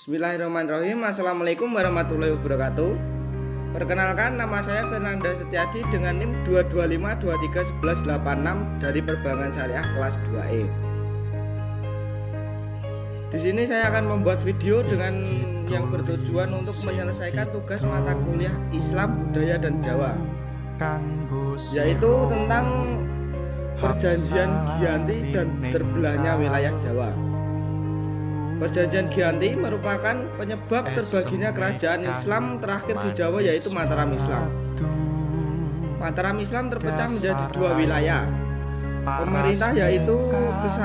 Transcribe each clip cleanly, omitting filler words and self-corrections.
Bismillahirrahmanirrahim. Assalamualaikum warahmatullahi wabarakatuh. Perkenalkan, nama saya Fernanda Setiadi dengan NIM 225231186 dari Perbankan Syariah kelas 2E. Di sini saya akan membuat video dengan yang bertujuan untuk menyelesaikan tugas mata kuliah Islam, Budaya, dan Jawa, yaitu tentang Perjanjian Giyanti dan terbelahnya wilayah Jawa. Perjanjian Giyanti merupakan penyebab terbaginya kerajaan Islam terakhir di Jawa, yaitu Mataram Islam. Mataram Islam terpecah menjadi dua wilayah pemerintah, yaitu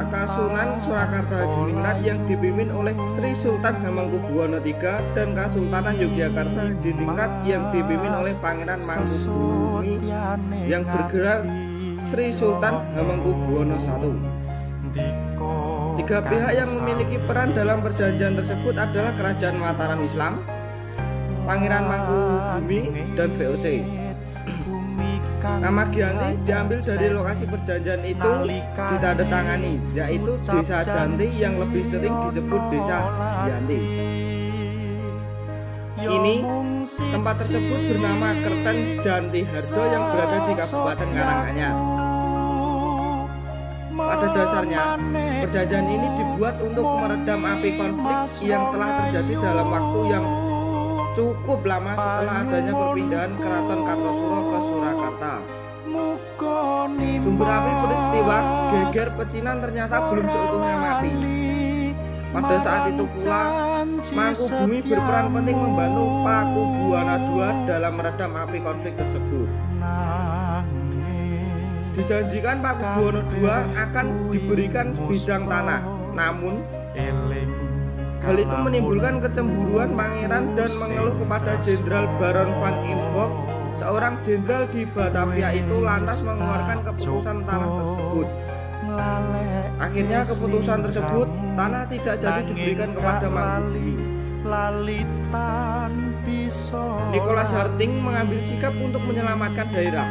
Kasunan Surakarta Hadiningrat yang dipimpin oleh Sri Sultan Hamengkubuwono III dan Kesultanan Yogyakarta Hadiningrat yang dipimpin oleh Pangeran Mangkubumi yang bergerak Sri Sultan Hamengkubuwono I. Tiga pihak yang memiliki peran dalam perjanjian tersebut adalah Kerajaan Mataram Islam, Pangeran Mangkubumi, dan VOC. Nama Giyanti diambil dari lokasi perjanjian itu ditandatangani, yaitu Desa Janti yang lebih sering disebut Desa Giyanti. Ini tempat tersebut bernama Kerten Janti Harjo yang berada di Kabupaten Karanganyar. Pada dasarnya, perjanjian ini dibuat untuk meredam api konflik yang telah terjadi dalam waktu yang cukup lama setelah adanya perpindahan Keraton Kartosuro ke Surakarta. Sumber api peristiwa geger pecinan ternyata belum seutuhnya mati. Pada saat itu pula, Mangkubumi berperan penting membantu Pakubuwana II dalam meredam api konflik tersebut. Dijanjikan Pakubuwana II akan diberikan bidang tanah, namun hal itu menimbulkan kecemburuan pangeran dan mengeluh kepada Jenderal Baron van Imhoff. Seorang jenderal di Batavia itu lantas mengeluarkan keputusan tanah tersebut. Akhirnya keputusan tersebut, tanah tidak jadi diberikan kepada Mangkubumi. Nicholas Harting mengambil sikap untuk menyelamatkan daerah.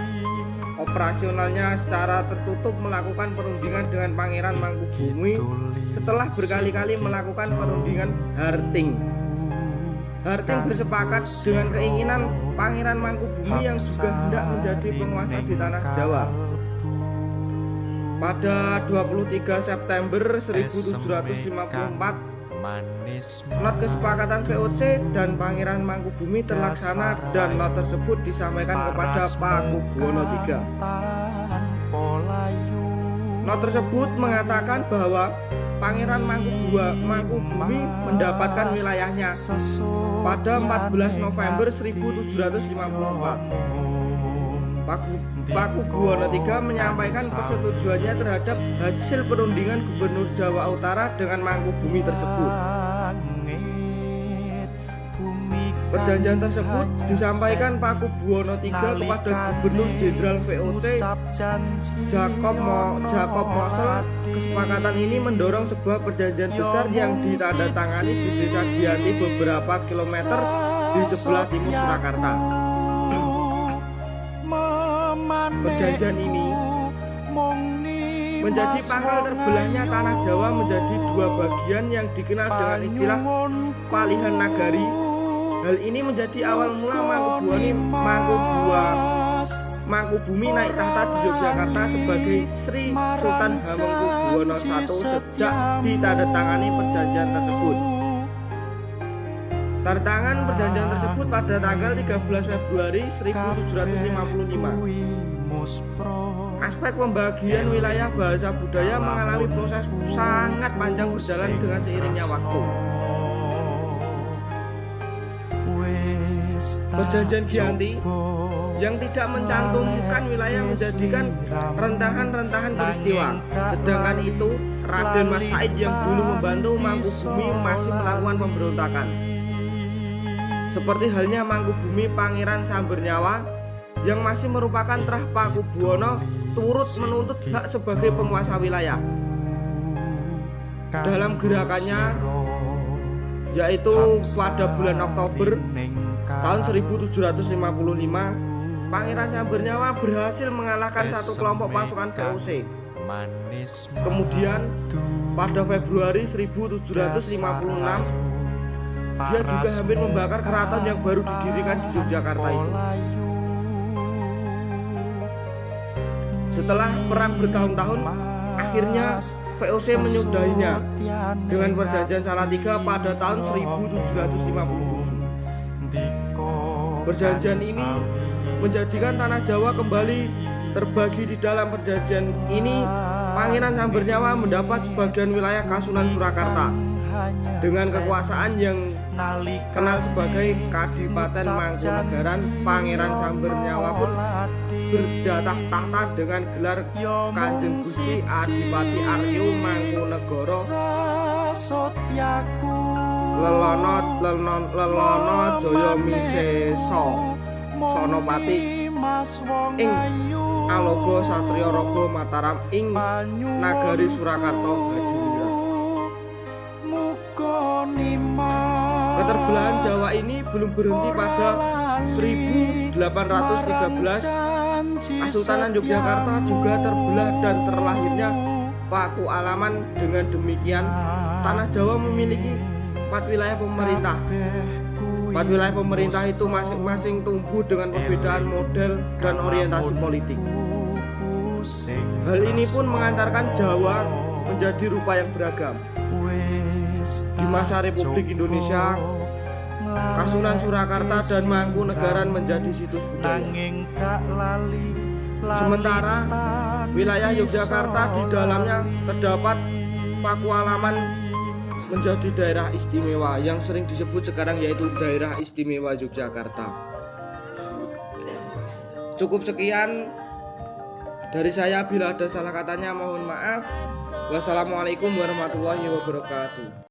Operasionalnya secara tertutup melakukan perundingan dengan Pangeran Mangkubumi setelah berkali-kali melakukan perundingan Harting. Harting bersepakat dengan keinginan Pangeran Mangkubumi yang juga hendak menjadi penguasa di tanah Jawa. Pada 23 September 1754, not kesepakatan VOC dan Pangeran Mangkubumi terlaksana dan not tersebut disampaikan kepada Pakubuwono III. Not tersebut mengatakan bahwa Pangeran Mangkubumi mendapatkan wilayahnya pada 14 November 1754. Pakubuwono III menyampaikan persetujuannya terhadap hasil perundingan Gubernur Jawa Utara dengan Mangkubumi tersebut. Perjanjian tersebut disampaikan Pakubuwono III kepada Gubernur Jenderal VOC Jacob Mosel. Kesepakatan ini mendorong sebuah perjanjian besar yang ditandatangani di Desa Giyanti beberapa kilometer di sebelah timur Surakarta. Perjanjian ini menjadi pangkal terbelahnya tanah Jawa menjadi dua bagian yang dikenal dengan istilah Palihan Nagari. Hal ini menjadi awal mula Mangkubumi naik tahta di Yogyakarta sebagai Sri Sultan Hamengkubuwono I sejak ditandatangani perjanjian tersebut. Tantangan perjanjian tersebut pada tanggal 13 Februari 1755. Aspek pembagian wilayah bahasa budaya mengalami proses sangat panjang berjalan dengan seiringnya waktu. Perjanjian Giyanti yang tidak mencantumkan wilayah menjadikan rentahan-rentahan peristiwa. Sedangkan itu, Raden Mas Said yang dulu membantu Mangkubumi masih melakukan pemberontakan. Seperti halnya Mangkubumi Pangeran Sambernyawa yang masih merupakan terah Pakubuwono turut menuntut hak sebagai penguasa wilayah. Dalam gerakannya, yaitu pada bulan Oktober tahun 1755, Pangeran Sambernyawa berhasil mengalahkan satu kelompok pasukan VOC. Kemudian pada Februari 1756, dia juga hampir membakar keraton yang baru didirikan di Yogyakarta itu. Setelah perang bertahun-tahun, akhirnya VOC menyudahinya dengan perjanjian Salatiga pada tahun 1757. Perjanjian ini menjadikan tanah Jawa kembali terbagi. Di dalam perjanjian ini, Pangeran Sambernyawa mendapat sebagian wilayah Kasunan Surakarta dengan kekuasaan yang kenal sebagai Kadipaten Mangkunegaran. Pangeran Sambernyawa pun berjatah tahta dengan gelar Kanjeng Gusti Adipati Aryo Mangkunegara Lelono Jaya Misesa Sonopati ing Alogo Satriya Raga Mataram ing Nagari Surakarta Hadiwira. Keterbelahan Jawa ini belum berhenti pada 1813. Kesultanan Yogyakarta juga terbelah dan terlahirnya Paku Alaman. Dengan demikian, tanah Jawa memiliki 4 wilayah pemerintah. 4 wilayah pemerintah itu masing-masing tumbuh dengan perbedaan model dan orientasi politik. Hal ini pun mengantarkan Jawa menjadi rupa yang beragam. Di masa Republik Indonesia, Kasunan Surakarta dan Mangkunegaran menjadi situs budaya. Sementara wilayah Yogyakarta di dalamnya terdapat Pakualaman menjadi daerah istimewa yang sering disebut sekarang yaitu Daerah Istimewa Yogyakarta. Cukup sekian dari saya, bila ada salah katanya mohon maaf. Wassalamualaikum warahmatullahi wabarakatuh.